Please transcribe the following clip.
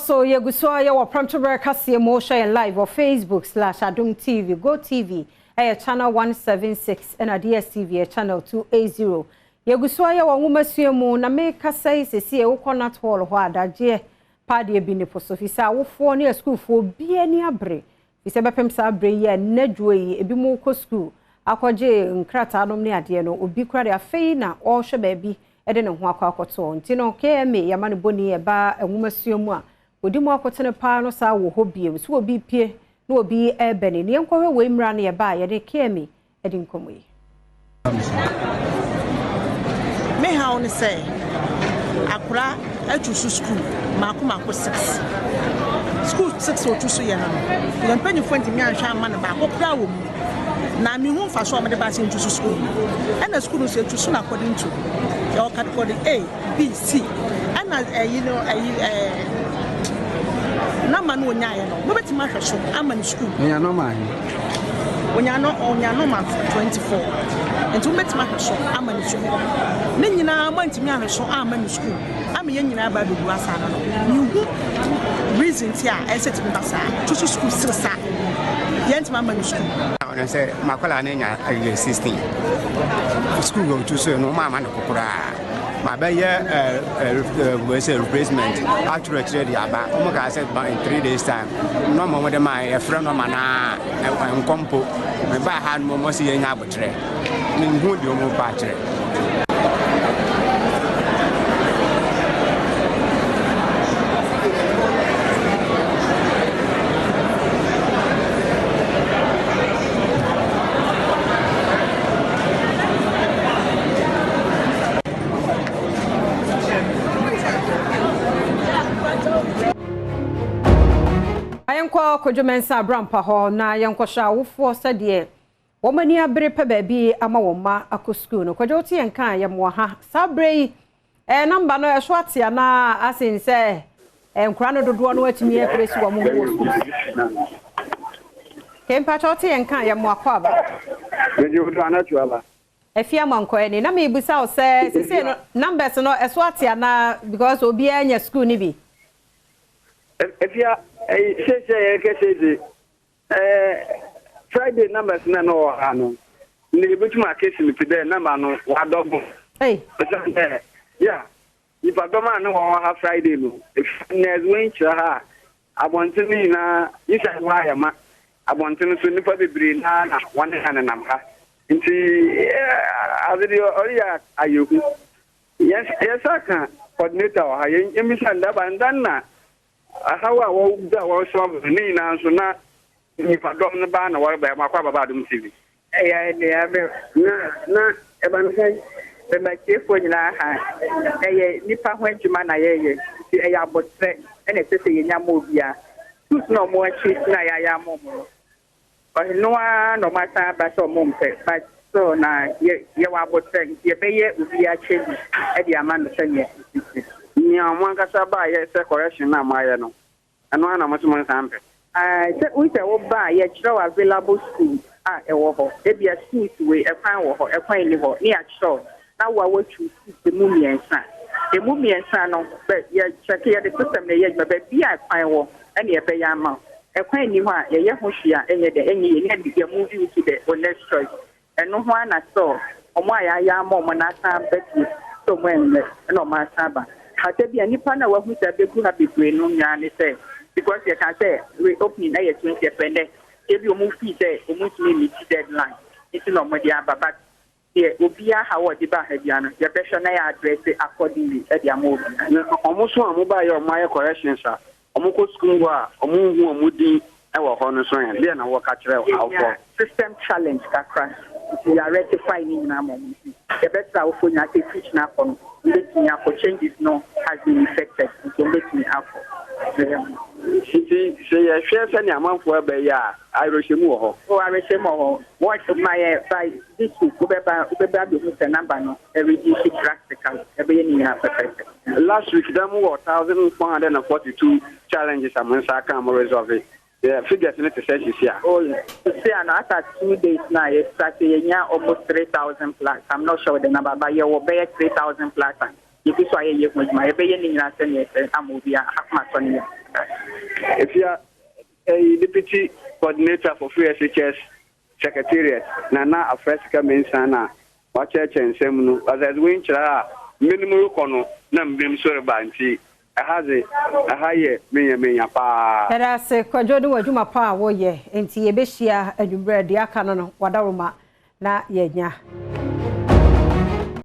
So Yegusoa ya Premtobre Kasee mo share live on Facebook/Adom TV, Go TV, channel 176 and DSTV channel 280. Yegusoa ya wumasuye mu na me Kasee sesi e Coconut Hall ho adaje pade bi ne posofisa wofo ne school fo bia ni abre. Bise bepem sa abre ye nadwoyi ebi mu ko school akoje nkrata anom ne ade no obi kura de afei na o hwe ba bi ede ne ho akwakoto ntino KMA yama ne boni e ba enwumasuye mu a odi mu akotene pa no sa wo hobiem so obi pie na obi ebeni ne enkohwe we mra ne ba ye de KMA edi nkomoyi me ha on say akura atusu school mako 6 school 6 otusu ye na no mpanyi fonti mi anhwa ma ne ba akura wo mu na mi hu fa so me de ba se ntusu school and school so atusu na according to your category A B C and number no nyaye no mo beti ma hweso amani school nya no man onya no man 24 enti mo beti ma hweso amani school ne nyina ma ntimi ahweso amani school am ye nyina ba dogu asana no you reason tia eset mi basa to school sisa yent ma amani school I say makola ne nya 16 school go to so no mama no kokora my replacement actually the aba omo said in 3 days time no more with my friend no mana en compo me ba han mo si nya abotre me hu di omo pa kire Ayenkwa kojomensa brampa ho na yenkosha wofo sede wo mani abere pa ba bi ama wo ma akoschool no kwojoti yenka yemwo ha sabrei number no ehso atia na asense enkura no dodo no atimi ekresi wo mo school kempa choti yenka yemwo akwa ba meji wodo anatu aba efia manko eni na me busa o se no numbers no ehso atia na because obi anya school ni bi efia say Friday numbers na no ano ni betuma case mi today number no wa double yeah if I don't know how Friday no if next week ha abontini na isa wa ya ma abontini so nipa bebre na one hand na ha nti azidi oya ayoku yes aka coordinator ha yemisa ndaba ndanna ahawa wo da wo so ni na so na ni fadom na ba na wo ba makwa baba Adom TV ne abe na e ban sai be ma chefo nyina ha nipa ho adwuma na ye ya botre ene sese ye nya mo bia tus no mo achi na ya mo o no mata ba so mo mpe ba so na ye wa botre ye be ye ubi achi e di amano sanye ni amwa kasa ba ye se correction na ma ye no eno na mo tuma sample se we say wo ba ye chiro available school e wo ho e bia school we e kwan wo ho e kwan ni ho ni a chiro na wo choose the mumiensa no be ye check ye the system na ye be bia kwan wo ene e be ya ma e kwan ni ho a ye ho hwia enye de enye ye ne de move you to the next choice eno ho na so omo ya mo na san beti so mo en no ma saba hata bia nipa na wa huta be ku ha bebre no nya ne say because you can say we opening na 20 pende if you move fee say almost meet deadline it's no more dia but here obia ha wo di ba ha dia no your pressure na ya address accordingly e dia mo omo so amoba ye omo aye corrections a omo ko school go a omo hu omo din e wo ho no so yan dia na wo ka kire how for system challenge kakra you are rectifying na mo the best how for you to teach na for making for changes no has been effected so making happen City say share send amanfo aba ya arohemu ho arohemu ho what my by this week ubeba be who the number no reduce practical ebe ni na perfect last week them were 1442 challenges among Sakam resolve it the figures need to say here see and after 2 days now it's starting almost 3000 plus I'm not sure the number but you will be 3000 plus if you saw you my be ni na send yes amobia akma If you are a deputy coordinator for Free SHS Secretariat, Nana Africa Mensana, or church and Semunu, as I winch minimum kono, Nambim Surabanti. I higher me pa. That I say, Quajodo was Juma Pa, war ye, and Tiabeshia, and you bread the Akanon, Wadaruma, na yenya.